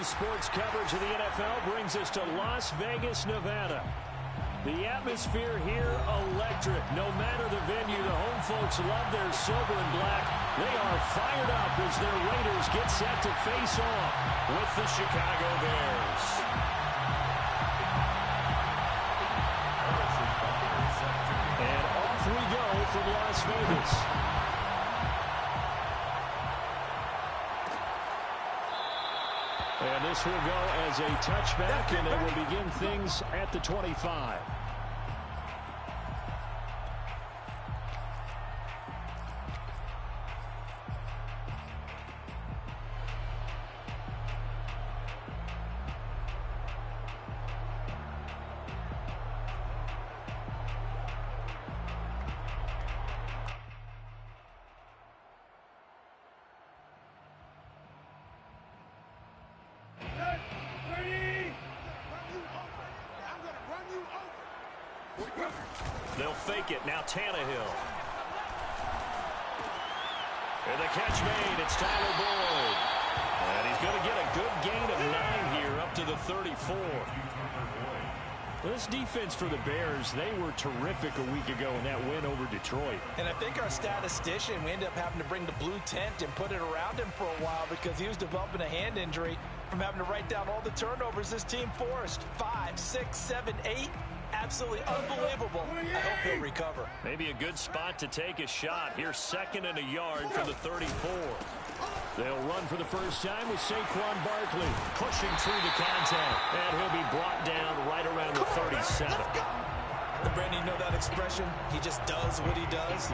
sports coverage of the NFL brings us to Las Vegas, Nevada. The atmosphere here, electric. No matter the venue, the home folks love their silver and black. They are fired up as their Raiders get set to face off with the Chicago Bears. And off we go from Las Vegas. And this will go as a touchback, and they will begin things at the 25. They'll fake it. Now Tannehill. And the catch made. It's Tyler Boyd. And he's going to get a good gain of 9 here up to the 34. This defense for the Bears, they were terrific a week ago in that win over Detroit. And I think our statistician, we ended up having to bring the blue tent and put it around him for a while because he was developing a hand injury from having to write down all the turnovers this team forced. 5, 6, 7, 8. Absolutely unbelievable. I hope he'll recover. Maybe a good spot to take a shot. Here's 2nd and a yard from the 34. They'll run for the first time with Saquon Barkley pushing through the contact. And he'll be brought down right around the 37. Brandon, you know that expression? He just does what he does.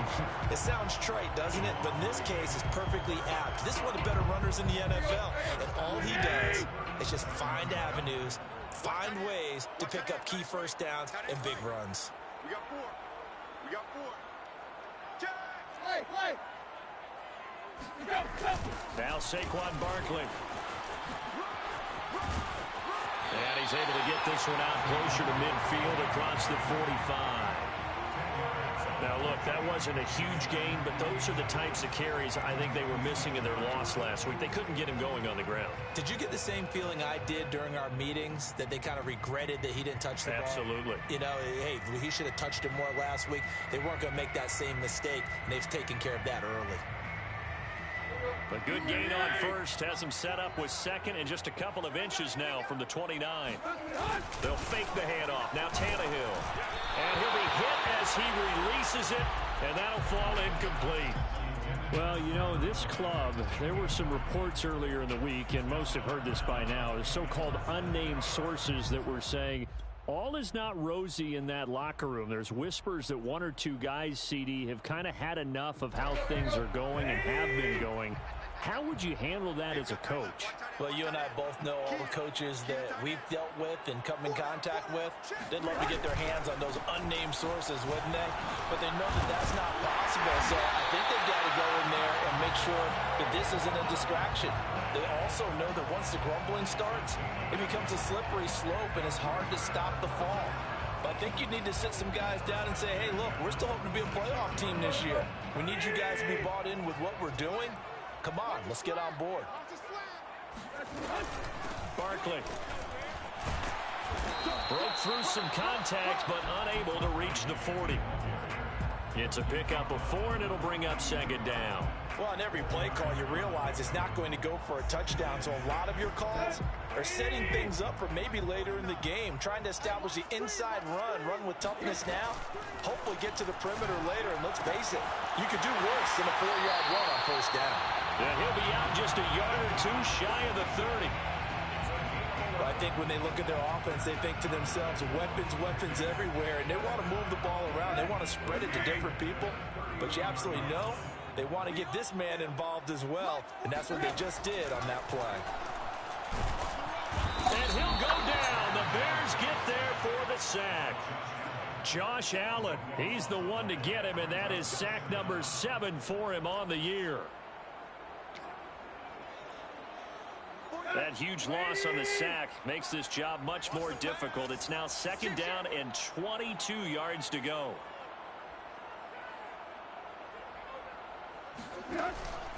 It sounds trite, doesn't it? But in this case, it's perfectly apt. This is one of the better runners in the NFL. And all he does is just find avenues, find ways to pick up key first downs and big runs. We got 4. We got 4. Play. Now Saquon Barkley. And he's able to get this one out closer to midfield across the 45. Now, look, that wasn't a huge gain, but those are the types of carries I think they were missing in their loss last week. They couldn't get him going on the ground. Did you get the same feeling I did during our meetings, that they kind of regretted that he didn't touch the ball? Absolutely. You know, hey, he should have touched it more last week. They weren't going to make that same mistake, and they've taken care of that early. A good gain on first has him set up with 2nd and just a couple of inches now from the 29. They'll fake the handoff. Now Tannehill. And he'll be hit as he releases it, and that'll fall incomplete. Well, you know, this club, there were some reports earlier in the week, and most have heard this by now, the so-called unnamed sources that were saying all is not rosy in that locker room. There's whispers that 1 or 2 guys, CD, have kind of had enough of how things are going and have been going. How would you handle that as a coach? Well, you and I both know all the coaches that we've dealt with and come in contact with. They'd love to get their hands on those unnamed sources, wouldn't they? But they know that that's not possible, so I think they've got to go in there and make sure that this isn't a distraction. They also know that once the grumbling starts, it becomes a slippery slope, and it's hard to stop the fall. But I think you need to sit some guys down and say, hey, look, we're still hoping to be a playoff team this year. We need you guys to be bought in with what we're doing. Come on, let's get on board. Barkley. Broke through some contact, but unable to reach the 40. It's a pickup of 4, and it'll bring up 2nd down. Well, on every play call, you realize it's not going to go for a touchdown, so a lot of your calls are setting things up for maybe later in the game, trying to establish the inside run with toughness now, hopefully get to the perimeter later, and let's face it, you could do worse than a 4-yard run on first down. And he'll be out just a yard or 2 shy of the 30. I think when they look at their offense, they think to themselves, weapons everywhere, and they want to move the ball around. They want to spread it to different people, but you absolutely know they want to get this man involved as well, and that's what they just did on that play. And he'll go down. The Bears get there for the sack. Josh Allen, he's the one to get him, and that is sack number 7 for him on the year. That huge loss on the sack makes this job much more difficult. It's now 2nd down and 22 yards to go.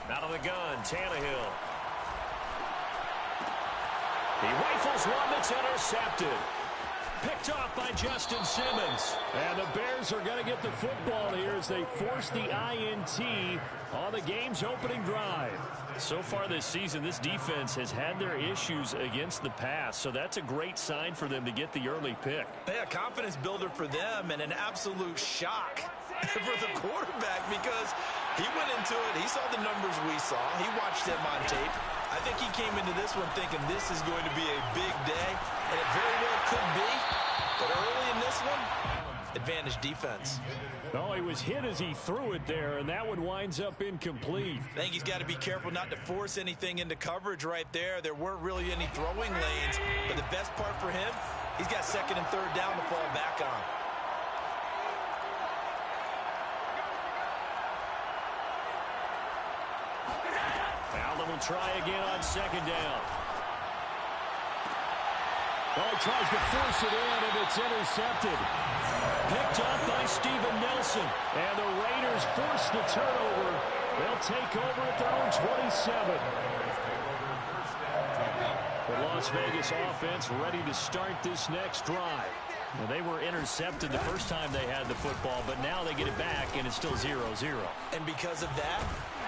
Out of the gun, Tannehill. He rifles one that's intercepted. Picked off by Justin Simmons. And the Bears are going to get the football here as they force the INT on the game's opening drive. So far this season, this defense has had their issues against the pass, so that's a great sign for them to get the early pick. Yeah, confidence builder for them and an absolute shock for the quarterback because he went into it. He saw the numbers we saw. He watched them on tape. I think he came into this one thinking this is going to be a big day, and it very well could be. But early in this one, advantage defense. Oh, he was hit as he threw it there, and that one winds up incomplete. I think he's got to be careful not to force anything into coverage right there. There weren't really any throwing lanes, but the best part for him, he's got second and third down to fall back on. Allen will try again on second down. Oh, he tries to force it in, and it's intercepted. Picked up by Steven Nelson. And the Raiders force the turnover. They'll take over at their own 27. The Las Vegas offense ready to start this next drive. Well, they were intercepted the first time they had the football, but now they get it back, and it's still 0-0. And because of that,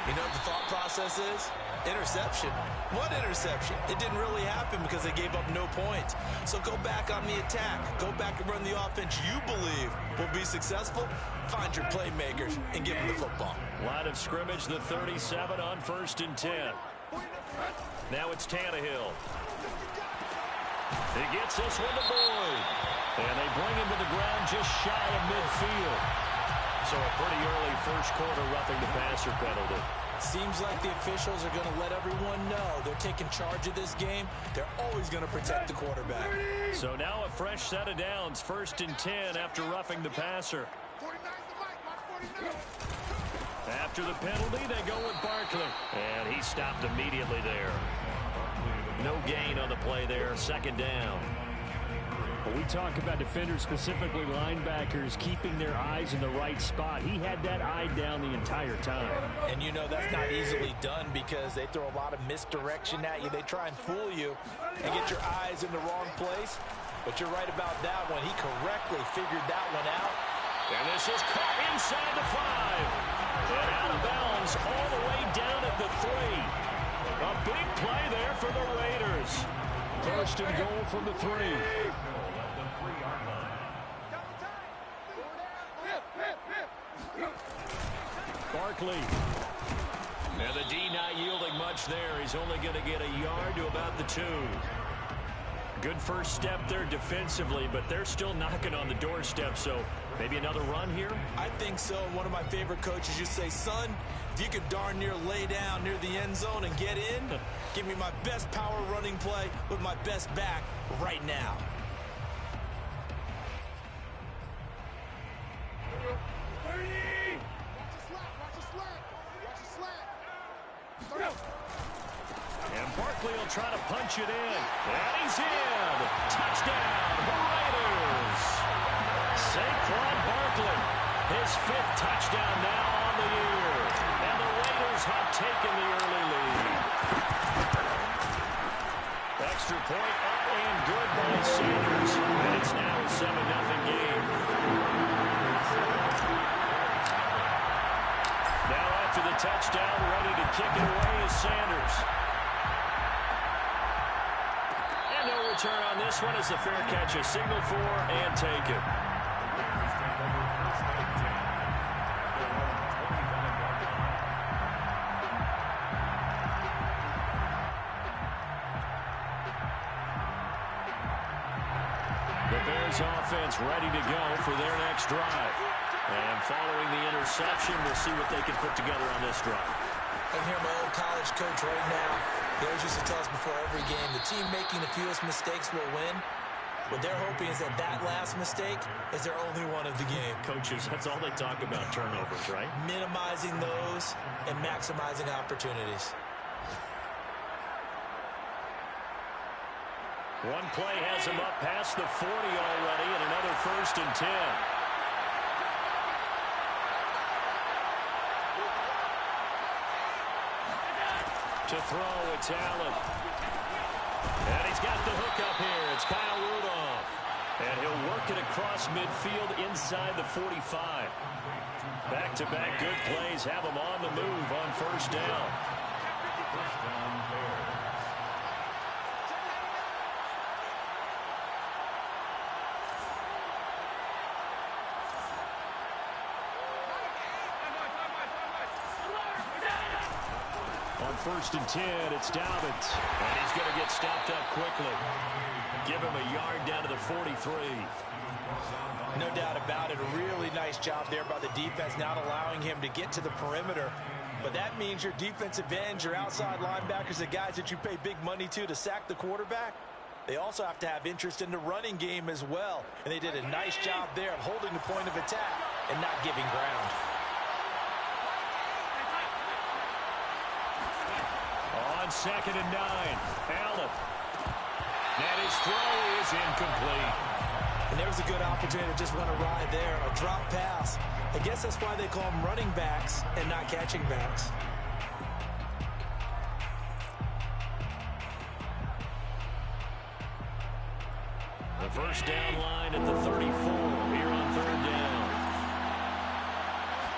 you know what the thought process is? Interception. What interception? It didn't really happen because they gave up no points. So go back on the attack. Go back and run the offense you believe will be successful. Find your playmakers and give them the football. Line of scrimmage, the 37 on 1st and 10. Now it's Tannehill. He gets this one to Boyd. And they bring him to the ground just shy of midfield. So a pretty early first quarter roughing the passer penalty. Seems like the officials are going to let everyone know they're taking charge of this game. They're always going to protect the quarterback. So now a fresh set of downs, 1st and 10 after roughing the passer. After the penalty, they go with Barkley. And he stopped immediately there. No gain on the play there, 2nd down. But we talk about defenders, specifically linebackers, keeping their eyes in the right spot. He had that eye down the entire time. And you know that's not easily done because they throw a lot of misdirection at you. They try and fool you and get your eyes in the wrong place. But you're right about that one. He correctly figured that one out. And this is caught inside the 5. And out of bounds all the way down at the 3. A big play there for the Raiders. 1st and goal from the 3. Barkley. And the D not yielding much there. He's only going to get a yard to about the 2. Good first step there defensively, but they're still knocking on the doorstep, so maybe another run here? I think so. One of my favorite coaches used to say, son, if you could darn near lay down near the end zone and get in, give me my best power running play with my best back right now. And Barkley will try to punch it in. And he's in. Touchdown, Raiders. Saquon Barkley, his 5th touchdown now on the year. And the Raiders have taken the early lead. Extra point up and good by Sanders. And it's now a 7-0 game. Now after the touchdown, ready to kick it away is Sanders. And no return on this one as the fair catch is signaled for and taken. The Bears offense ready to go for their next drive. And following the interception, we'll see what they can put together on this drive. I can hear my old college coach right now. He always used to tell us before every game, the team making the fewest mistakes will win. What they're hoping is that that last mistake is their only one of the game. Coaches, that's all they talk about, turnovers, right? Minimizing those and maximizing opportunities. One play has him up past the 40 already, and another 1st and 10. To throw, it's Allen. And he's got the hook up here. It's Kyle Rudolph. And he'll work it across midfield inside the 45. Back-to-back good plays have him on the move on first down. On 1st and 10, it's Dobbins. And he's going to get stopped up quickly. Give him a yard down to the 43. No doubt about it. A really nice job there by the defense, not allowing him to get to the perimeter. But that means your defensive ends, your outside linebackers, the guys that you pay big money to sack the quarterback, they also have to have interest in the running game as well. And they did a nice job there of holding the point of attack and not giving ground. On 2nd and 9, Allen. And his throw is incomplete. And there was a good opportunity to just run a ride there, a drop pass. I guess that's why they call them running backs and not catching backs. The first down line at the 34 here on 3rd down.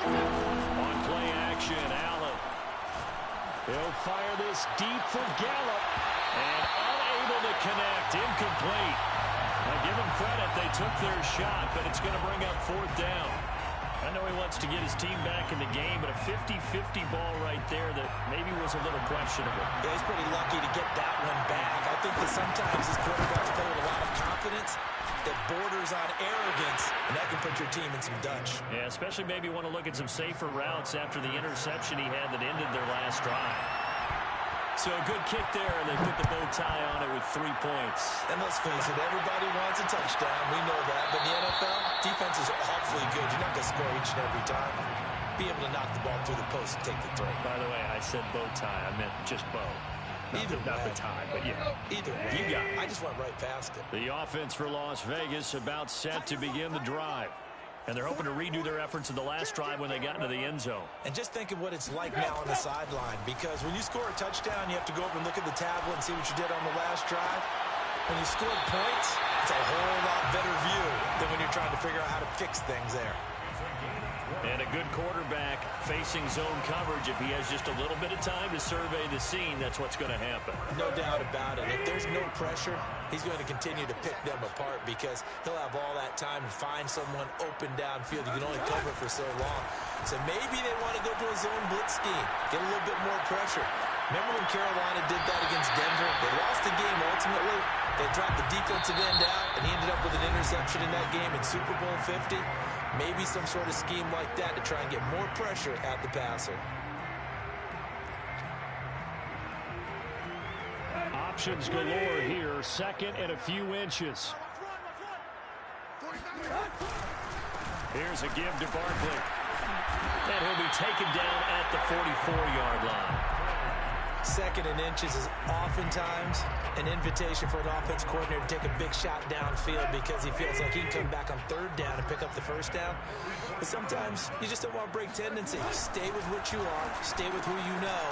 On play action, Allen. He'll fire this deep for Gallup. And unable to connect, incomplete. I give him credit, they took their shot, but it's going to bring up 4th down. I know he wants to get his team back in the game, but a 50-50 ball right there that maybe was a little questionable. Yeah, he's pretty lucky to get that one back. I think that sometimes his quarterbacks play with a lot of confidence that borders on arrogance, and that can put your team in some Dutch. Yeah, especially maybe want to look at some safer routes after the interception he had that ended their last drive. So a good kick there, and they put the bow tie on it with 3 points. And let's face it, everybody wants a touchdown. We know that. But in the NFL, defenses are awfully good. You're not going to score each and every time. Be able to knock the ball through the post and take the throw. By the way, I said bow tie. I meant just bow. Not the tie, but yeah. Either way. You got it. I just went right past it. The offense for Las Vegas about set to begin the drive. And they're hoping to redo their efforts in the last drive when they got into the end zone. And just think of what it's like now on the sideline, because when you score a touchdown, you have to go over and look at the tablet and see what you did on the last drive. When you scored points, it's a whole lot better view than when you're trying to figure out how to fix things there. And a good quarterback facing zone coverage. If he has just a little bit of time to survey the scene, that's what's going to happen. No doubt about it. If there's no pressure, he's going to continue to pick them apart because he'll have all that time to find someone open downfield. You can only cover for so long. So maybe they want to go to a zone blitz scheme, get a little bit more pressure. Remember when Carolina did that against Denver? They lost the game ultimately. They dropped the defensive end out, and he ended up with an interception in that game in Super Bowl 50. Maybe some sort of scheme like that to try and get more pressure at the passer. Options galore here. 2nd and a few inches. Here's a give to Barkley. And he'll be taken down at the 44-yard line. 2nd and inches is oftentimes an invitation for an offense coordinator to take a big shot downfield because he feels like he can come back on 3rd down and pick up the 1st down. But sometimes you just don't want to break tendency. Stay with what you are, stay with who you know,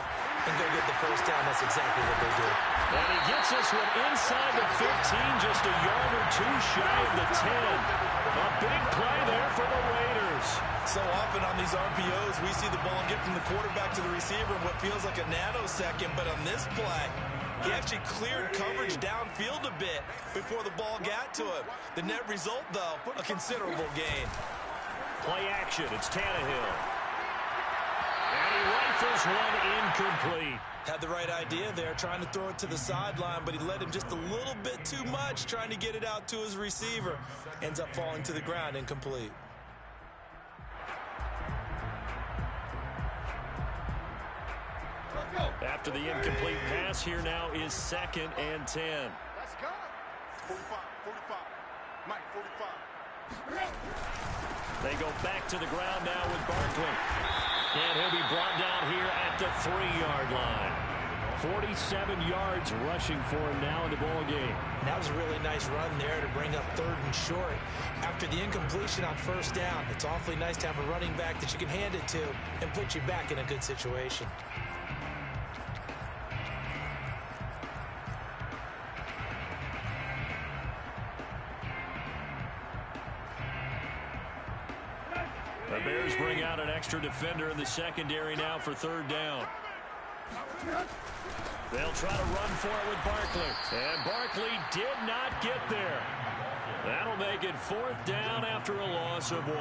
and go get the 1st down. That's exactly what they do. And he gets this one inside the 15, just a yard or two shy of the 10. A big play there for the Raiders. So often on these RPOs, we see the ball get from the quarterback to the receiver in what feels like a nanosecond. But on this play, he actually cleared coverage downfield a bit before the ball got to him. The net result, though, a considerable gain. Play action. It's Tannehill. And he rifles one incomplete. Had the right idea there, trying to throw it to the sideline, but he led him just a little bit too much, trying to get it out to his receiver. Ends up falling to the ground, incomplete. After the incomplete pass, here now is 2nd and 10. Let's go. 45, 45. Mike, 45. They go back to the ground now with Barkley. And he'll be brought down here at the 3-yard line. 47 yards rushing for him now in the ball game. That was a really nice run there to bring up 3rd and short. After the incompletion on 1st down, it's awfully nice to have a running back that you can hand it to and put you back in a good situation. The Bears bring out an extra defender in the secondary now for third down. They'll try to run for it with Barkley. And Barkley did not get there. That'll make it fourth down after a loss of 1.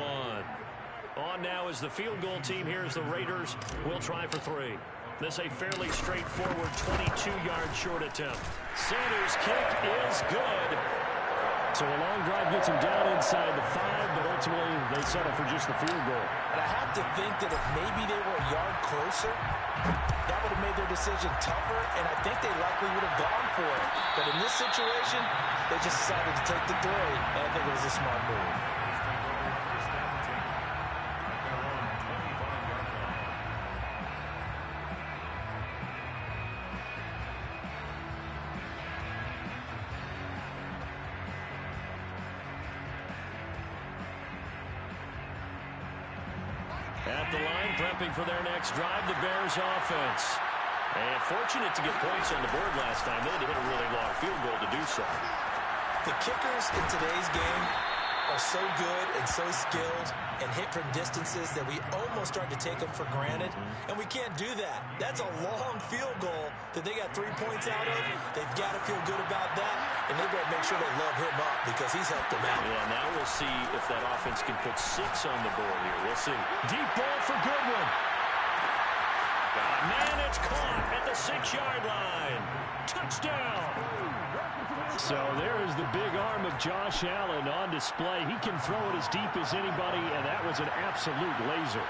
On now is the field goal team. Here's the Raiders. We'll try for 3. This a fairly straightforward 22-yard short attempt. Sanders' kick is good. So a long drive gets him down inside the 5, but ultimately they settle for just the field goal. And I have to think that if maybe they were a yard closer, that would have made their decision tougher, and I think they likely would have gone for it. But in this situation, they just decided to take the 3, and I think it was a smart move. At the line, prepping for their next drive, the Bears offense. And fortunate to get points on the board last time. They had to hit a really long field goal to do so. The kickers in today's game are so good and so skilled and hit from distances that we almost start to take them for granted. And we can't do that. That's a long field goal that they got 3 points out of. They've got to feel good about that. And they better make sure they love him up because he's helped them out. Yeah, now we'll see if that offense can put 6 on the board here. We'll see. Deep ball for Goodwin. Got a man, it's caught at the 6-yard line. Touchdown. So there is the big arm of Josh Allen on display. He can throw it as deep as anybody, and that was an absolute laser.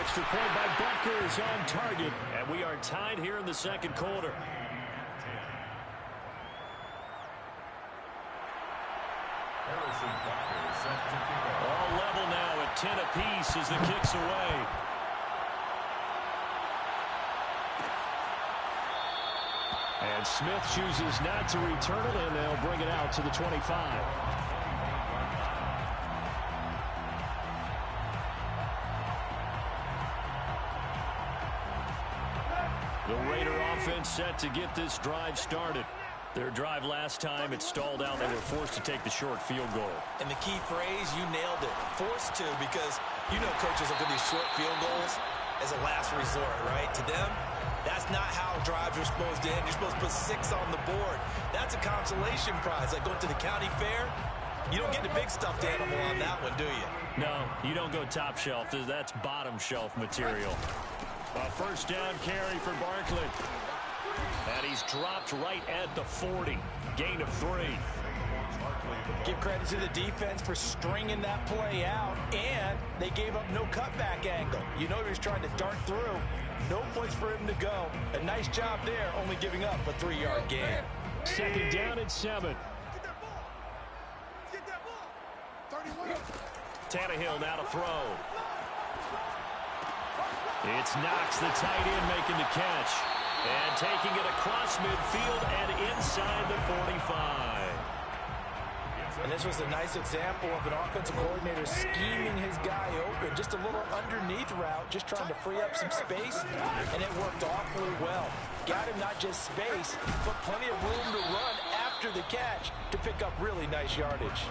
Extra point by Butker is on target. And we are tied here in the second quarter. All level now at 10 apiece as the kick's away. And Smith chooses not to return it, and they'll bring it out to the 25. The Raider offense set to get this drive started. Their drive last time, it stalled out. They were forced to take the short field goal. And the key phrase, you nailed it. Forced to, because you know coaches look at these short field goals as a last resort, right? To them, that's not how drives are supposed to end. You're supposed to put 6 on the board. That's a consolation prize. Like going to the county fair, you don't get the big stuffed animal on that one, do you? No, you don't go top shelf. That's bottom shelf material. A first down carry for Barkley. And he's dropped right at the 40. Gain of 3. Give credit to the defense for stringing that play out, and they gave up no cutback angle. You know he was trying to dart through. No place for him to go. A nice job there, only giving up a 3-yard gain. Second down and 7. Tannehill now to throw. It's Knox, the tight end, making the catch. And taking it across midfield and inside the 45. And this was a nice example of an offensive coordinator scheming his guy open. Just a little underneath route, just trying to free up some space. And it worked awfully well. Got him not just space, but plenty of room to run after the catch to pick up really nice yardage.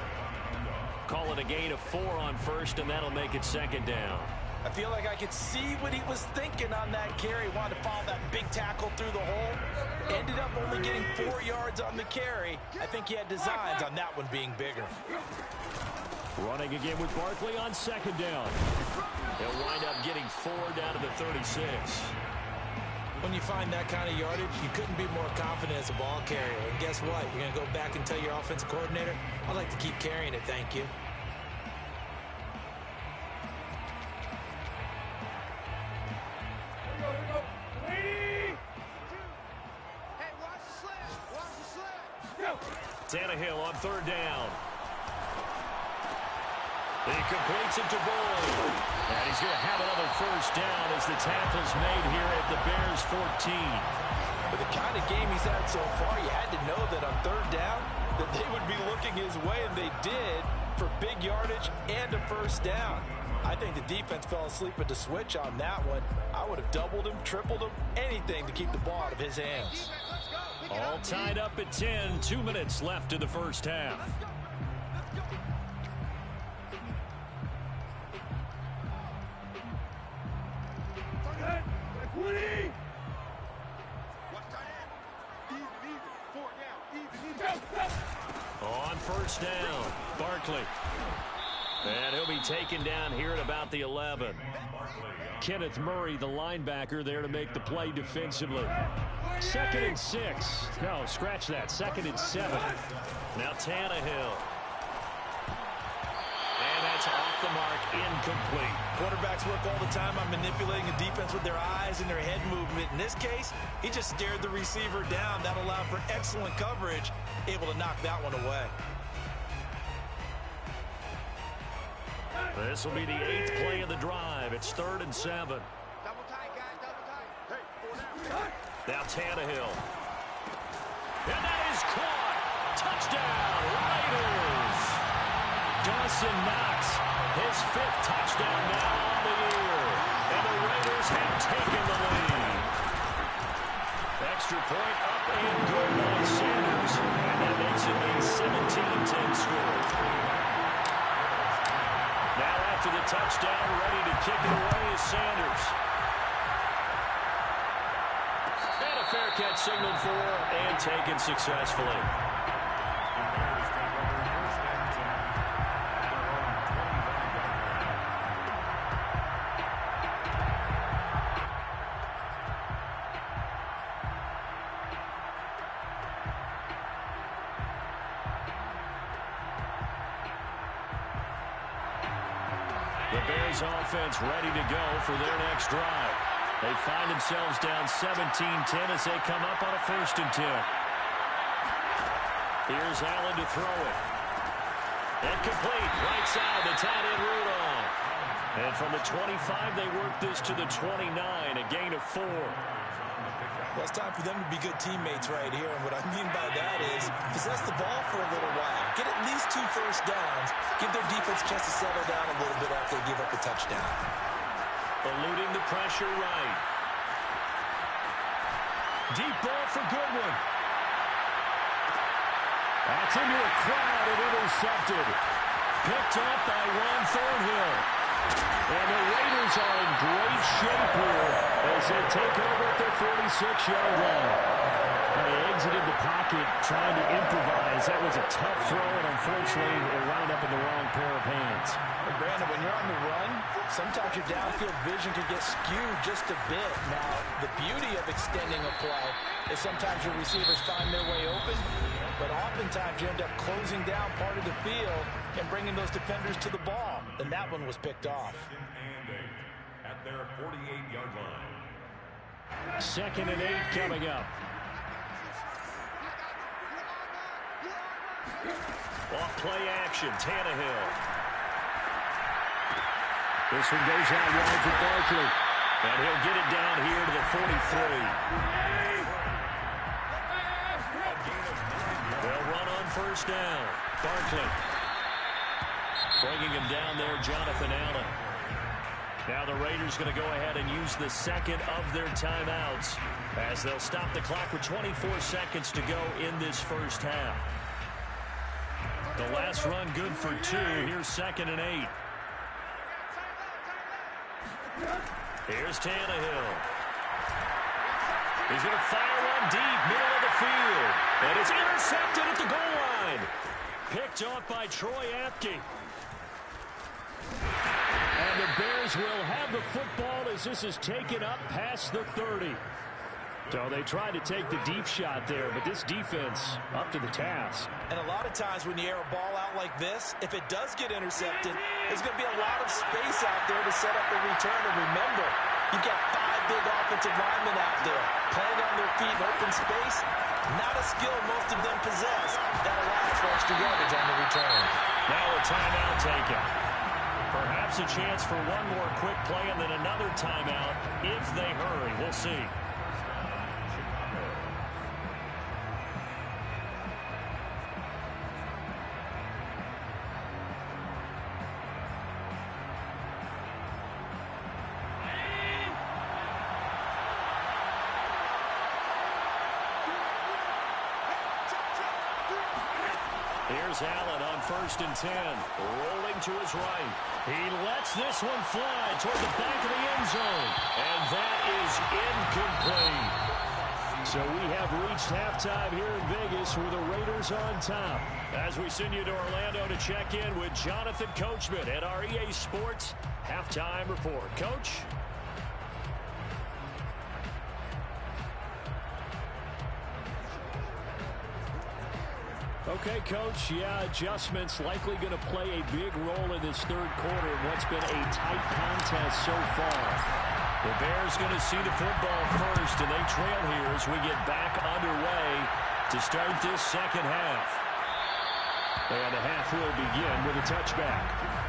Call it a gain of 4 on first, and that'll make it second down. I feel like I could see what he was thinking on that carry. Wanted to follow that big tackle through the hole. Ended up only getting 4 yards on the carry. I think he had designs on that one being bigger. Running again with Barkley on second down. They'll wind up getting 4 down to the 36. When you find that kind of yardage, you couldn't be more confident as a ball carrier. And guess what? You're going to go back and tell your offensive coordinator, I'd like to keep carrying it, thank you. Tannehill on third down. He completes it to Boyd. And he's going to have another first down as the tackle's made here at the Bears 14. With the kind of game he's had so far, you had to know that on third down that they would be looking his way, and they did, for big yardage and a first down. I think the defense fell asleep at the switch on that one. I would have doubled him, tripled him, anything to keep the ball out of his hands. All tied up at 10. 2 minutes left in the first half. first down. Barkley. And he'll be taken down here at about the 11. Kenneth Murray, the linebacker, there to make the play defensively. 2nd and 6. No, scratch that. 2nd and 7. Now Tannehill. And that's off the mark, incomplete. Quarterbacks work all the time on manipulating a defense with their eyes and their head movement. In this case, he just stared the receiver down. That allowed for excellent coverage, able to knock that one away. This will be the 8th play of the drive. It's 3rd and 7. Double tight, guys, double tight. Hey, 4 down. Now Tannehill. And that is caught. Touchdown, Raiders. Dawson Knox, his 5th touchdown now on the year. And the Raiders have taken the lead. Extra point up and good by Sanders. And that makes it a 17-10 score. Now after the touchdown, ready to kick it away is Sanders. And a fair catch signaled for and taken successfully. The Bears offense ready to go for their next drive. They find themselves down 17-10 as they come up on a 1st and 10. Here's Allen to throw it. And complete. Right side, the tight end Rudolph. And from the 25, they work this to the 29, a gain of 4. Well, it's time for them to be good teammates right here. And what I mean by that is possess the ball for a little while. Get at least 2 first downs. Give their defense a chance to settle down a little bit after they give up a touchdown. Eluding the pressure right. Deep ball for Goodwin. That's into a crowd and intercepted. Picked up by Ron Thornhill. And the Raiders are in great shape here as they take over at their 46-yard line. They exited the pocket trying to improvise. That was a tough throw, and unfortunately, it wound up in the wrong pair of hands. And Brandon, when you're on the run, sometimes your downfield vision can get skewed just a bit. Now, the beauty of extending a play is sometimes your receivers find their way open, but oftentimes you end up closing down part of the field and bringing those defenders to the ball. And that one was picked off. At their 48-yard line. 2nd and 8 coming up. Off play action, Tannehill. This one goes out wide for Barkley. And he'll get it down here to the 43. They'll run on 1st down. Barkley. Bringing him down there, Jonathan Allen. Now the Raiders going to go ahead and use the 2nd of their timeouts as they'll stop the clock with 24 seconds to go in this 1st half. The last run good for 2. Here's 2nd and 8. Here's Tannehill. He's going to fire one deep, middle of the field. And it's intercepted at the goal line. Picked off by Troy Apke. And the Bears will have the football as this is taken up past the 30. So they tried to take the deep shot there, but this defense up to the task. And a lot of times when you air a ball out like this, if it does get intercepted, there's going to be a lot of space out there to set up the return. And remember, you've got 5 big offensive linemen out there playing on their feet in open space. Not a skill most of them possess that allows for extra yardage on the return. Now a timeout taken. Perhaps a chance for one more quick play and then another timeout if they hurry. We'll see. Here's Allen on 1st and 10. Rolling to his right. He lets this one fly toward the back of the end zone. And that is incomplete. So we have reached halftime here in Vegas with the Raiders on top. As we send you to Orlando to check in with Jonathan Coachman at our EA Sports Halftime Report. Coach? Okay, Coach. Yeah, adjustments likely going to play a big role in this third quarter in what's been a tight contest so far. The Bears going to see the football first, and they trail here as we get back underway to start this second half. And the half will begin with a touchback.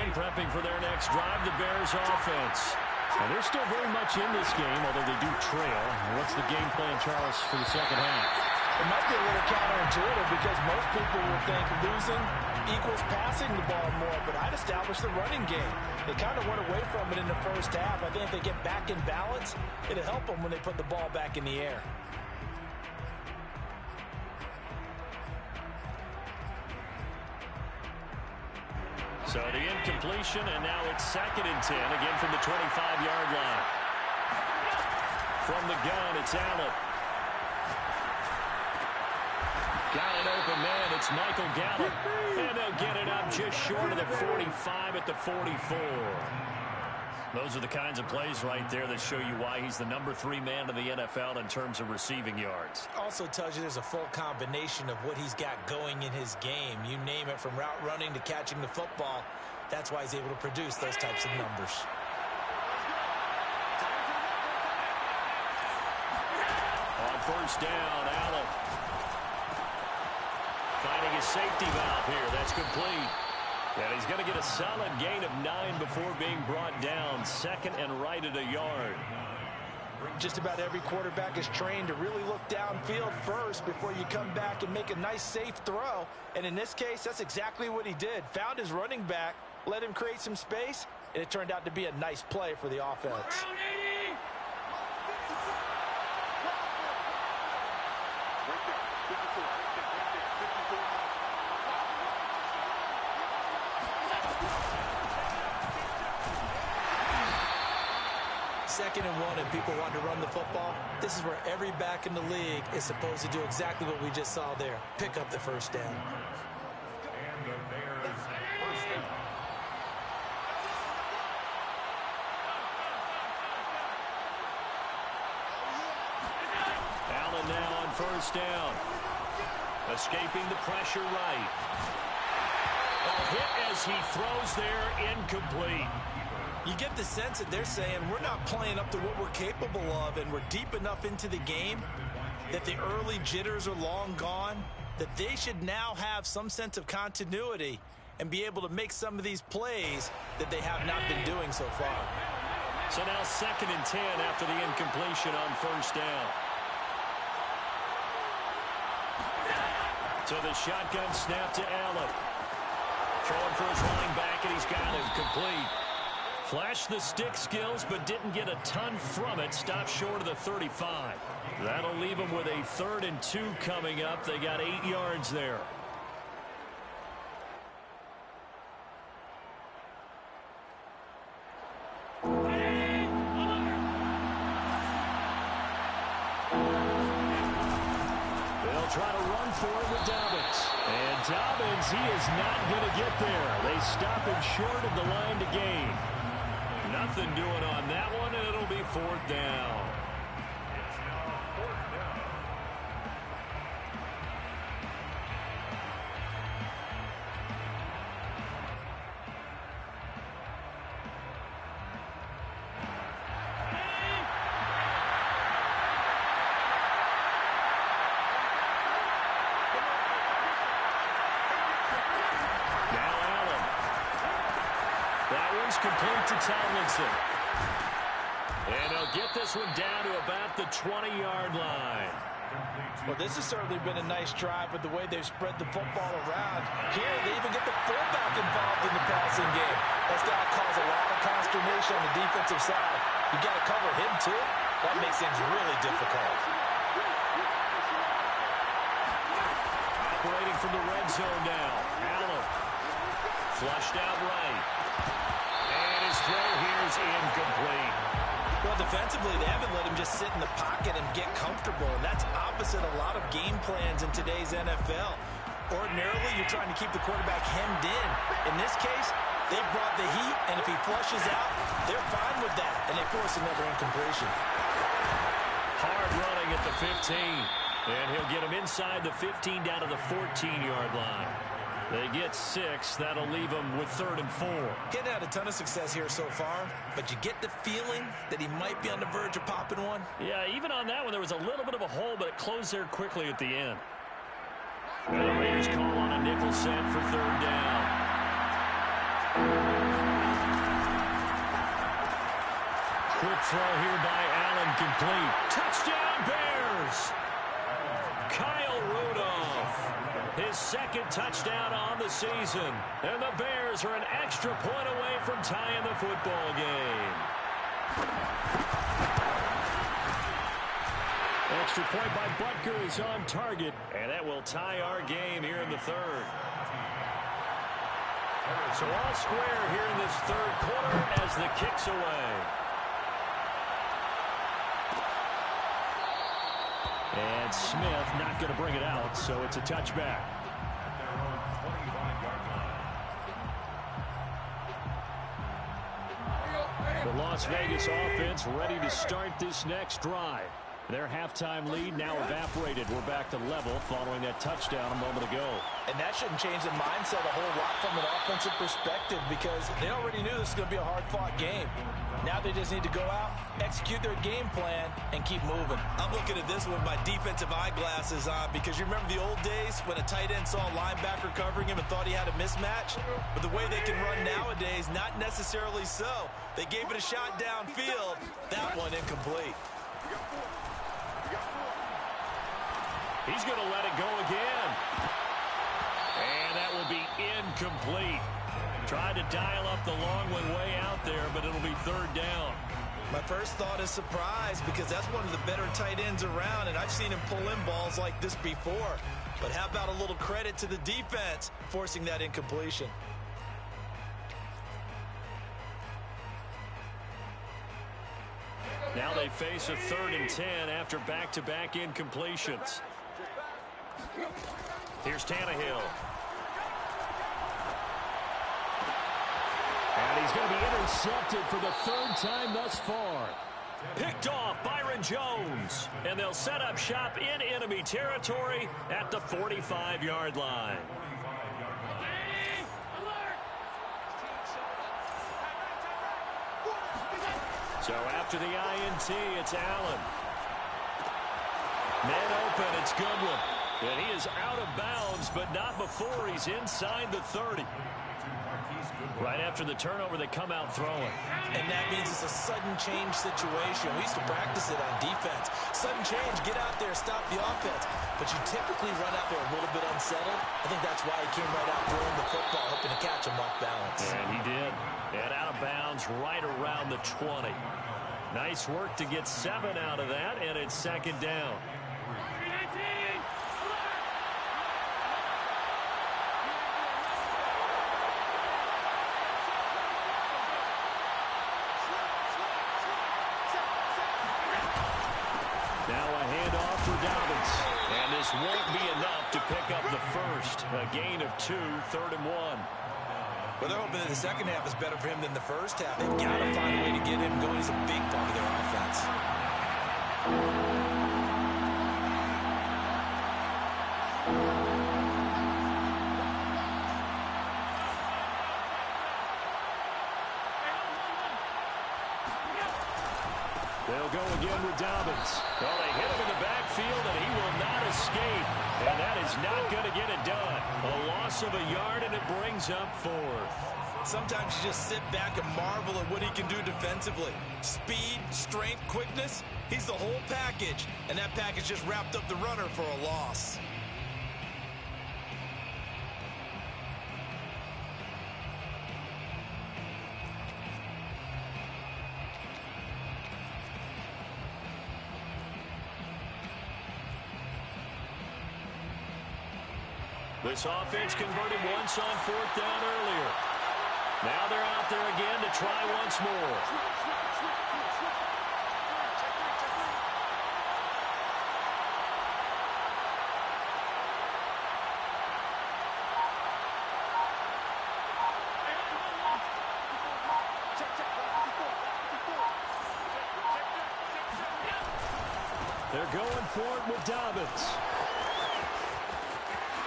Prepping for their next drive, the Bears offense. And they're still very much in this game, although they do trail. What's the game plan, Charles, for the second half? It might be a little counterintuitive because most people will think losing equals passing the ball more, but I'd establish the running game. They kind of went away from it in the first half. I think if they get back in balance, it'll help them when they put the ball back in the air. So the incompletion, and now it's 2nd and 10, again from the 25-yard line. From the gun, it's Allen. Got an open man, it's Michael Gallup. And they'll get it up just short of the 45 at the 44. Those are the kinds of plays right there that show you why he's the number 3 man in the NFL in terms of receiving yards. Also tells you there's a full combination of what he's got going in his game. You name it, from route running to catching the football. That's why he's able to produce those types of numbers. On first down, Allen. Finding his safety valve here. That's complete. And he's going to get a solid gain of 9 before being brought down. 2nd and right at a yard. Just about every quarterback is trained to really look downfield first before you come back and make a nice, safe throw. And in this case, that's exactly what he did. Found his running back, let him create some space, and it turned out to be a nice play for the offense. Second and 1 and people want to run the football. This is where every back in the league is supposed to do exactly what we just saw there. Pick up the first down. And the Bears first down. Allen now on first down. Escaping the pressure right. A hit as he throws there, incomplete. You get the sense that they're saying we're not playing up to what we're capable of, and we're deep enough into the game that the early jitters are long gone, that they should now have some sense of continuity and be able to make some of these plays that they have not been doing so far. So now 2nd and 10 after the incompletion on first down. So the shotgun snap to Allen. Throwing for his running back, and he's got him complete. Flashed the stick skills, but didn't get a ton from it. Stopped short of the 35. That'll leave them with a 3rd and 2 coming up. They got 8 yards there. They'll try to run for it with Dobbins. And Dobbins, he is not going to get there. They stop him short of the line to gain. Nothing doing on that one, and it'll be 4th down. It's now 4th down. Complete to Tomlinson. And they'll get this one down to about the 20-yard line. Well, this has certainly been a nice drive with the way they've spread the football around. Here, they even get the fullback involved in the passing game. That's got to cause a lot of consternation on the defensive side. You've got to cover him, too. That makes things really difficult. Operating from the red zone now. Allen. Flushed out right. And his throw here is incomplete. Well, defensively, they haven't let him just sit in the pocket and get comfortable, and that's opposite a lot of game plans in today's NFL. Ordinarily, you're trying to keep the quarterback hemmed in. In this case, they brought the heat, and if he flushes out, they're fine with that, and they force another incompletion. Hard running at the 15, and he'll get him inside the 15 down to the 14-yard line. They get 6. That'll leave them with 3rd and 4. Getting had a ton of success here so far, but you get the feeling that he might be on the verge of popping one. Yeah, even on that one, there was a little bit of a hole, but it closed there quickly at the end. And the Raiders call on a nickel set for 3rd down. Quick throw here by Allen, complete. Touchdown, Bears! Kyle Rudolph. His 2nd touchdown on the season. And the Bears are an extra point away from tying the football game. Extra point by Butker is on target. And that will tie our game here in the 3rd. So all square here in this 3rd quarter as the kick's away. And Smith not going to bring it out, so it's a touchback. The Las Vegas offense ready to start this next drive. Their halftime lead now evaporated. We're back to level following that touchdown a moment ago. And that shouldn't change the mindset a whole lot from an offensive perspective because they already knew this was going to be a hard-fought game. Now they just need to go out, execute their game plan, and keep moving. I'm looking at this with my defensive eyeglasses on because you remember the old days when a tight end saw a linebacker covering him and thought he had a mismatch? But the way they can run nowadays, not necessarily so. They gave it a shot downfield. That one incomplete. He's going to let it go again. And that will be incomplete. Tried to dial up the long one way out there, but it'll be 3rd down. My first thought is surprise because that's one of the better tight ends around, and I've seen him pull in balls like this before. But how about a little credit to the defense forcing that incompletion? Now they face a 3rd and 10 after back-to-back incompletions. Here's Tannehill. And he's going to be intercepted for the 3rd time thus far. Picked off Byron Jones. And they'll set up shop in enemy territory at the 45-yard line. So after the INT, it's Allen. Man open, it's Goodwin. And he is out of bounds, but not before he's inside the 30. Right after the turnover, they come out throwing. And that means it's a sudden change situation. We used to practice it on defense. Sudden change, get out there, stop the offense. But you typically run out there a little bit unsettled. I think that's why he came right out throwing the football, hoping to catch him off balance. And he did. And out of bounds right around the 20. Nice work to get 7 out of that, and it's 2nd down. Now a handoff for Dobbins. And this won't be enough to pick up the first. A gain of 2, 3rd and 1. Well, they're hoping that the second half is better for him than the first half. They've got to find a way to get him going. He's a big part of their offense. They'll go again with Dobbins. Well, they hit him in the backfield, and he will not escape. And that is not going to get it done. A loss of a yard, and it brings up 4th. Sometimes you just sit back and marvel at what he can do defensively. Speed, strength, quickness, he's the whole package. And that package just wrapped up the runner for a loss. This offense converted once on 4th down earlier. Now they're out there again to try once more. They're going for it with Dobbins.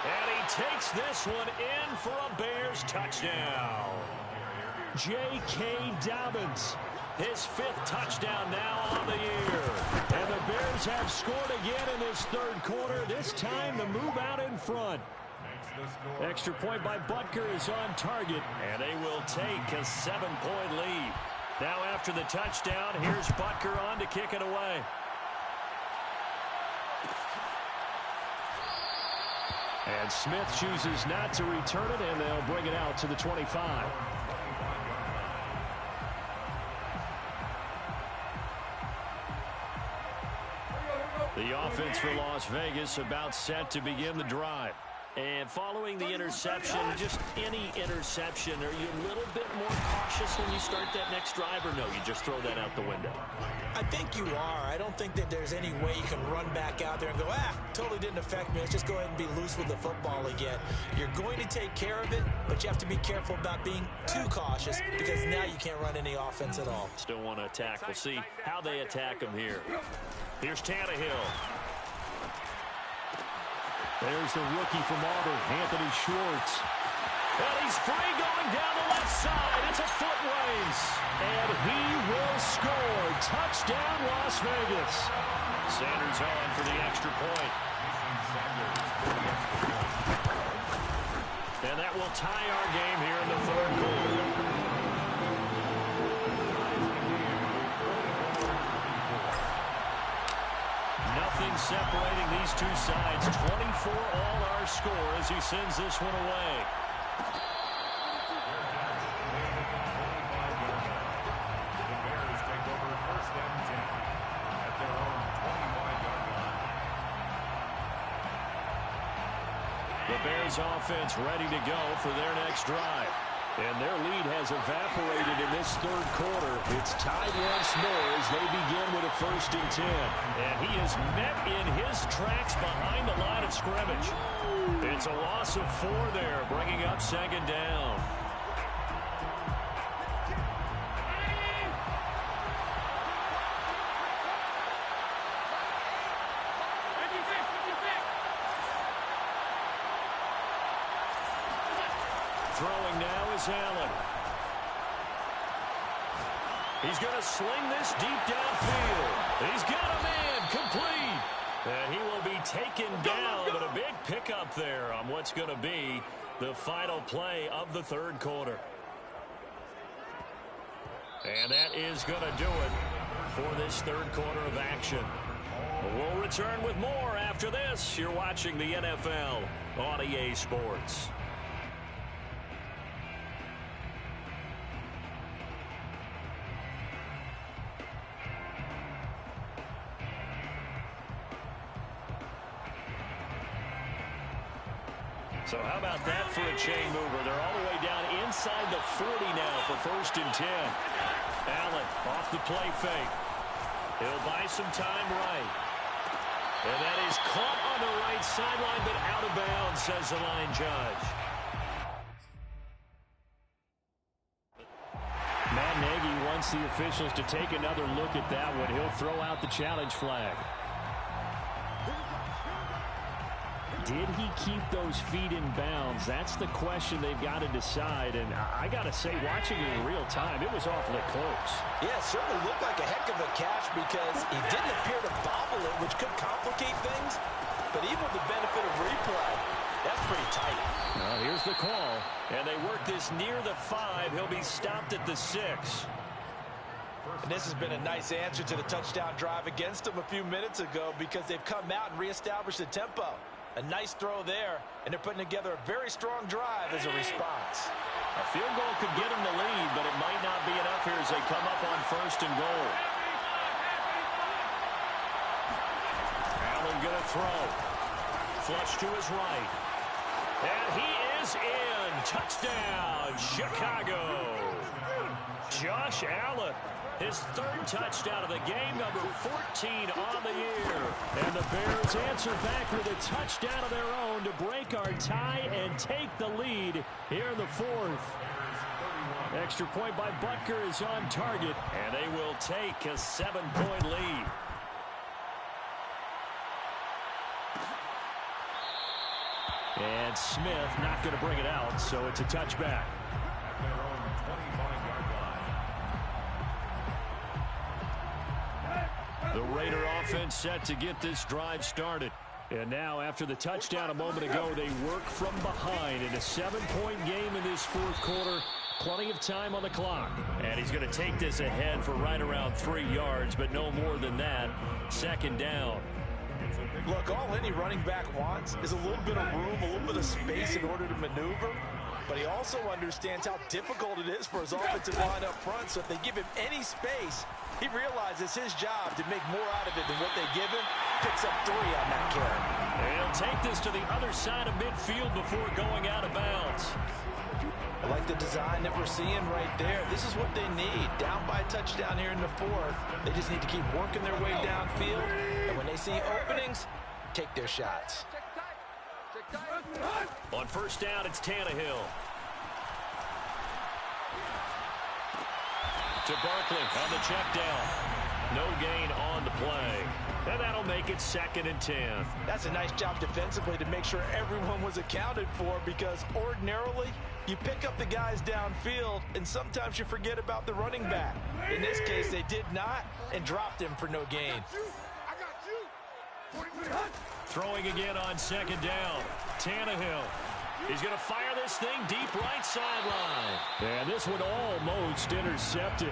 And he takes this one in for a Bears touchdown. J.K. Dobbins. His 5th touchdown now on the year. And the Bears have scored again in this 3rd quarter. This time to move out in front. Extra point by Butker is on target. And they will take a 7-point lead. Now after the touchdown, here's Butker on to kick it away. And Smith chooses not to return it, and they'll bring it out to the 25. The offense for Las Vegas about set to begin the drive. And following the interception, just any interception, are you a little bit more cautious when you start that next drive, or no, you just throw that out the window? I think you are. I don't think that there's any way you can run back out there and go, totally didn't affect me. Let's just go ahead and be loose with the football again. You're going to take care of it, but you have to be careful about being too cautious because now you can't run any offense at all. Still want to attack. We'll see how they attack him here. Here's Tannehill. There's the rookie from Auburn, Anthony Schwartz. And he's free going down the left side. It's a foot race. And he will score. Touchdown, Las Vegas. Sanders on for the extra point. And that will tie our game here in the 3rd quarter. Nothing separating these two sides. 24 all our score as he sends this one away. The Bears take over 1st and 10 at their own 25-yard line. The Bears offense ready to go for their next drive. And their lead has evaporated in this 3rd quarter. It's tied once more as they begin with a 1st and 10. And he is met in his tracks behind the line of scrimmage. It's a loss of 4 there, bringing up 2nd down. Throwing now is Allen. He's going to sling this deep downfield. He's got a man complete. And he will be taken down, but a big pickup there on what's going to be the final play of the 3rd quarter. And that is going to do it for this 3rd quarter of action. We'll return with more after this. You're watching the NFL on EA Sports. So how about that for a chain mover? They're all the way down inside the 40 now for 1st and 10. Allen off the play fake. He'll buy some time right. And that is caught on the right sideline, but out of bounds, says the line judge. Matt Nagy wants the officials to take another look at that one. He'll throw out the challenge flag. Did he keep those feet in bounds? That's the question they've got to decide. And I got to say, watching it in real time, it was awfully close. Yeah, it certainly looked like a heck of a catch because he didn't appear to bobble it, which could complicate things. But even with the benefit of replay, that's pretty tight. Now here's the call. And they work this near the 5. He'll be stopped at the 6. And this has been a nice answer to the touchdown drive against them a few minutes ago because they've come out and reestablished the tempo. A nice throw there, and they're putting together a very strong drive as a response. A field goal could get them the lead, but it might not be enough here as they come up on 1st and goal. Allen going to throw. Flush to his right. And he is in. Touchdown, Chicago. Josh Allen. His 3rd touchdown of the game, number 14 on the year. And the Bears answer back with a touchdown of their own to break our tie and take the lead here in the 4th. Extra point by Butker is on target, and they will take a 7-point lead. And Smith not going to bring it out, so it's a touchback. At their own 25-yard line. The Raider offense set to get this drive started. And now, after the touchdown a moment ago, they work from behind in a 7-point game in this 4th quarter. Plenty of time on the clock. And he's going to take this ahead for right around 3 yards, but no more than that. 2nd down. Look, all any running back wants is a little bit of room, a little bit of space in order to maneuver. But he also understands how difficult it is for his offensive line up front. So if they give him any space, he realizes his job to make more out of it than what they give him. Picks up 3 on that carry. And he'll take this to the other side of midfield before going out of bounds. I like the design that we're seeing right there. This is what they need. Down by a touchdown here in the 4th. They just need to keep working their way downfield. And when they see openings, take their shots. On 1st down, it's Tannehill. To Barkley on the check down. No gain on the play. And that'll make it 2nd and 10. That's a nice job defensively to make sure everyone was accounted for because ordinarily you pick up the guys downfield and sometimes you forget about the running back. In this case, they did not and dropped him for no gain. Throwing again on 2nd down. Tannehill. He's going to fire this thing deep right sideline. And this one almost intercepted.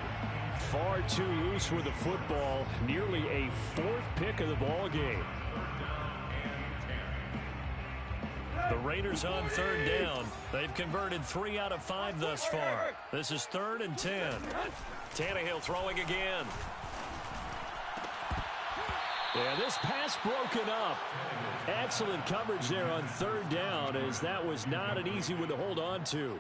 Far too loose with the football. Nearly a 4th pick of the ball game. The Raiders on 3rd down. They've converted 3 out of 5 thus far. This is 3rd and 10. Tannehill throwing again. Yeah, this pass broken up. Excellent coverage there on 3rd down, as that was not an easy one to hold on to.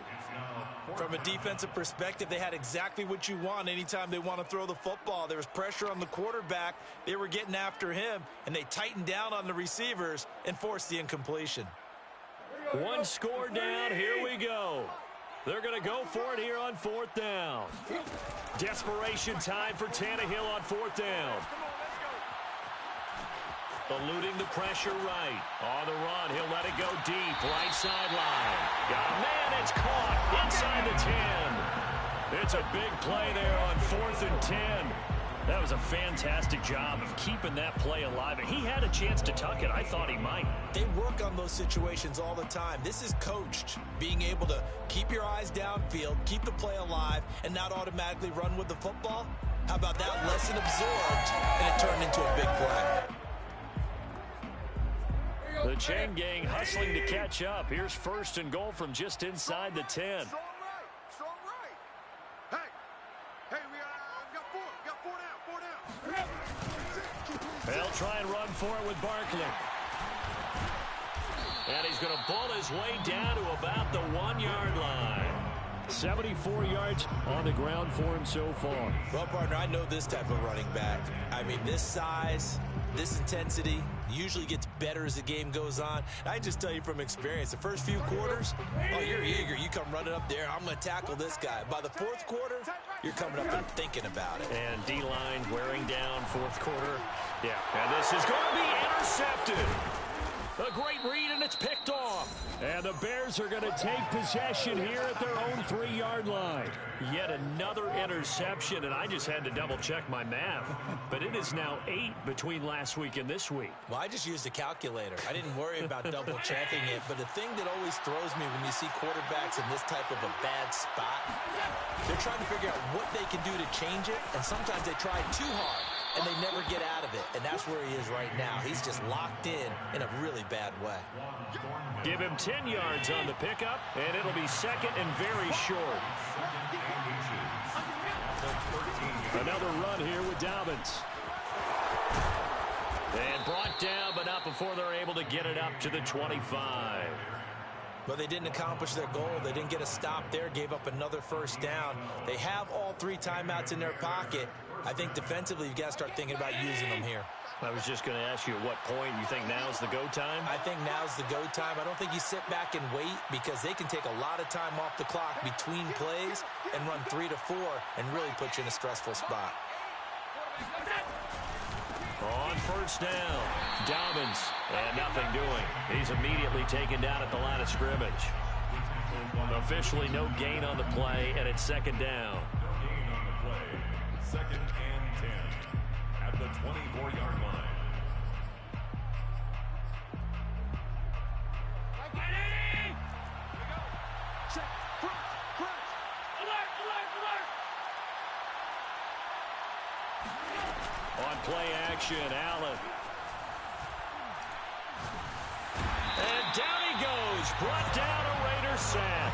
From a defensive perspective, they had exactly what you want anytime they want to throw the football. There was pressure on the quarterback. They were getting after him, and they tightened down on the receivers and forced the incompletion. 1 score down. Here we go. They're going to go for it here on 4th down. Desperation time for Tannehill on 4th down. Eluding the pressure right. On the run, he'll let it go deep. Right sideline. Got a man, it's caught inside the 10. It's a big play there on 4th and 10. That was a fantastic job of keeping that play alive. And he had a chance to tuck it. I thought he might. They work on those situations all the time. This is coached. Being able to keep your eyes downfield, keep the play alive, and not automatically run with the football. How about that lesson absorbed, and it turned into a big play. The chain gang hustling to catch up. Here's 1st and goal from just inside the 10. Strong right. Strong right. Hey, we got 4. We got 4 down. 4 down. They'll try and run for it with Barkley. And he's going to ball his way down to about the 1-yard line. 74 yards on the ground for him so far. Well, partner, I know this type of running back. I mean, this size, this intensity usually gets better as the game goes on. I just tell you from experience, the first few quarters, oh, you're eager. You come running up there, I'm going to tackle this guy. By the 4th quarter, you're coming up and thinking about it. And D-line wearing down 4th quarter. Yeah, and this is going to be intercepted. A great read, and it's picked off. And the Bears are going to take possession here at their own 3-yard line. Yet another interception, and I just had to double-check my math. But it is now 8 between last week and this week. Well, I just used a calculator. I didn't worry about double-checking it. But the thing that always throws me when you see quarterbacks in this type of a bad spot, they're trying to figure out what they can do to change it, and sometimes they try too hard, and they never get out of it. And that's where he is right now. He's just locked in a really bad way. Give him 10 yards on the pickup, and it'll be second and very short. Another run here with Dobbins. And brought down, but not before they're able to get it up to the 25. But they didn't accomplish their goal. They didn't get a stop there, gave up another first down. They have all 3 timeouts in their pocket. I think defensively you've got to start thinking about using them here. I was just going to ask you at what point you think now's the go time? I think now's the go time. I don't think you sit back and wait because they can take a lot of time off the clock between plays and run 3 to 4 and really put you in a stressful spot. On first down, Dobbins, and nothing doing. He's immediately taken down at the line of scrimmage. Officially no gain on the play, and it's second down. No gain on the play. Second and 10 at the 24-yard line. Check. Front. Alert. On play action, Allen. And down he goes. Brought down a Raider sack.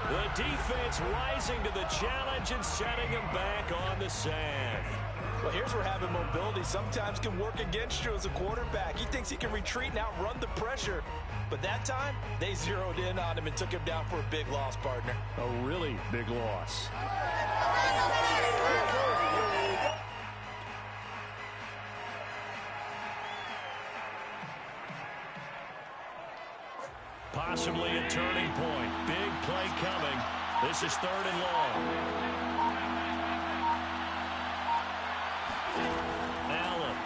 The defense rising to the challenge and setting him back on the sack. Well, here's where having mobility sometimes can work against you as a quarterback. He thinks he can retreat and outrun the pressure. But that time, they zeroed in on him and took him down for a big loss, partner. A really big loss. Possibly a turning point. Big play coming. This is 3rd and long. Allen.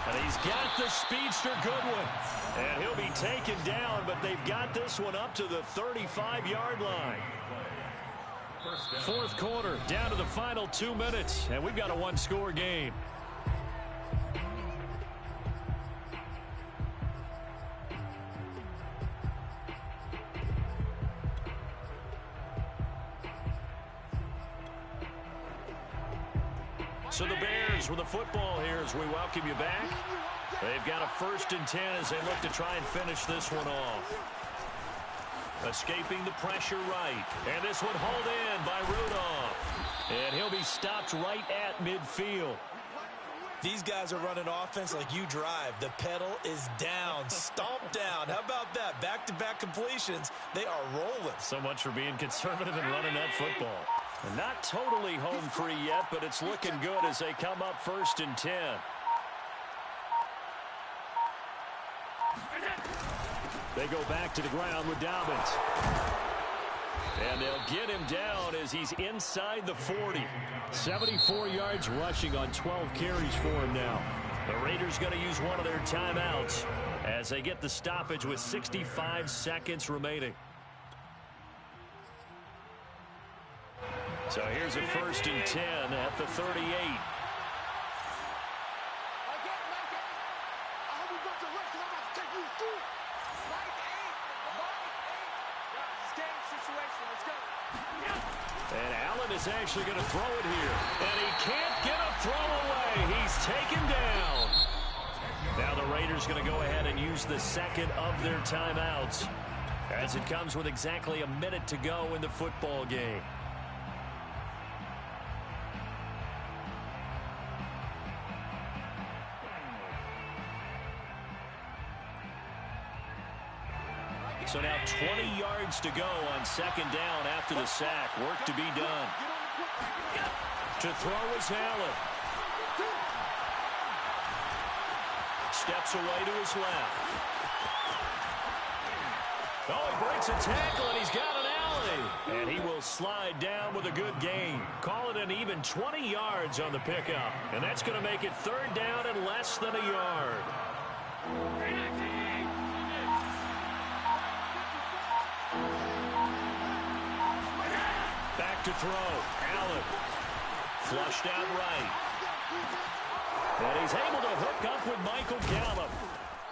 And he's got the speedster Goodwin. And he'll be taken down, but they've got this one up to the 35-yard line. 4th quarter, down to the final 2 minutes, and we've got a 1-score game. So the Bears with the football here as we welcome you back. They've got a 1st and 10 as they look to try and finish this one off. Escaping the pressure right. And this one hauled in by Rudolph. And he'll be stopped right at midfield. These guys are running offense like you drive. The pedal is down, stomped down. How about that? Back-to-back completions. They are rolling. So much for being conservative and running that football. And not totally home free yet, but it's looking good as they come up 1st and 10. They go back to the ground with Dobbins. And they'll get him down as he's inside the 40. 74 yards rushing on 12 carries for him now. The Raiders going to use one of their timeouts as they get the stoppage with 65 seconds remaining. So here's a 1st and 10 at the 38. And Allen is actually going to throw it here. And he can't get a throw away. He's taken down. Now the Raiders going to go ahead and use the second of their timeouts as it comes with exactly a minute to go in the football game. So now 20 yards to go on 2nd down after the sack. Work to be done. To throw is Allen. Steps away to his left. Oh, he breaks a tackle, and he's got an Allen. And he will slide down with a good gain. Call it an even 20 yards on the pickup. And that's going to make it third down and less than a yard. Back to throw. Allen. Flushed out right. And he's able to hook up with Michael Gallup.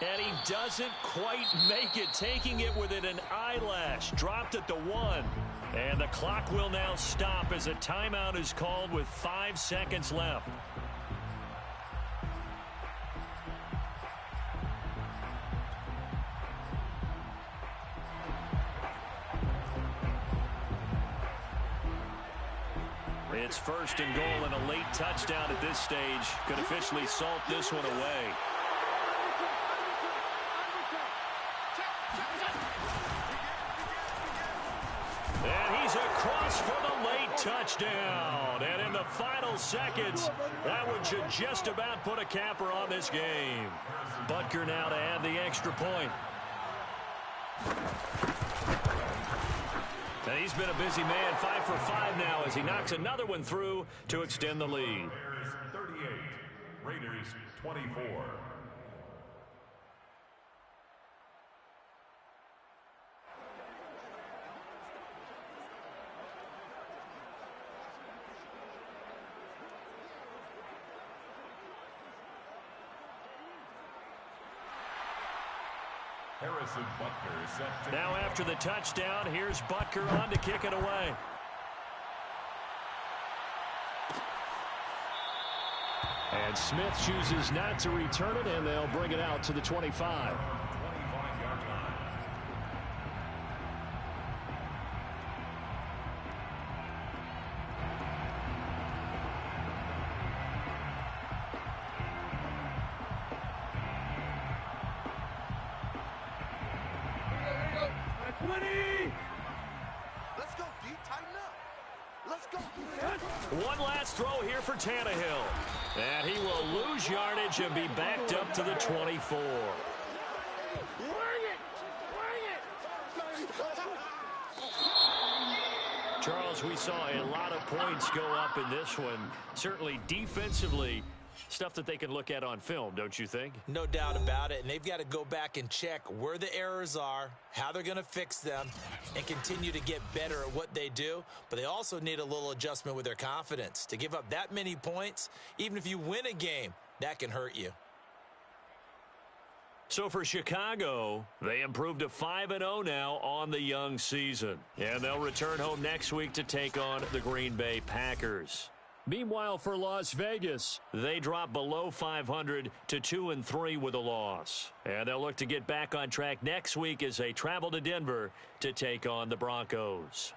And he doesn't quite make it, taking it within an eyelash. Dropped at the 1. And the clock will now stop as a timeout is called with 5 seconds left. It's first and goal, and a late touchdown at this stage could officially salt this one away. And he's across for the late touchdown. And in the final seconds, that one should just about put a capper on this game. Butker now to add the extra point. And he's been a busy man, 5 for 5 now as he knocks another one through to extend the lead. Bears 38, Raiders 24. Harrison Butker is set to now after the touchdown, here's Butker on to kick it away. And Smith chooses not to return it, and they'll bring it out to the 25. 25-yard line. Let's go, D. Tighten up. Let's go. One last throw here for Tannehill. And he will lose yardage and be backed up to the 24. Charles, we saw a lot of points go up in this one. Certainly defensively, stuff that they can look at on film, don't you think? No doubt about it, and they've got to go back and check where the errors are, how they're going to fix them, and continue to get better at what they do. But they also need a little adjustment with their confidence. To give up that many points, even if you win a game, that can hurt you. So for Chicago, they improved to 5-0 now on the young season. And they'll return home next week to take on the Green Bay Packers. Meanwhile, for Las Vegas, they drop below 500 to 2-3 with a loss. And they'll look to get back on track next week as they travel to Denver to take on the Broncos.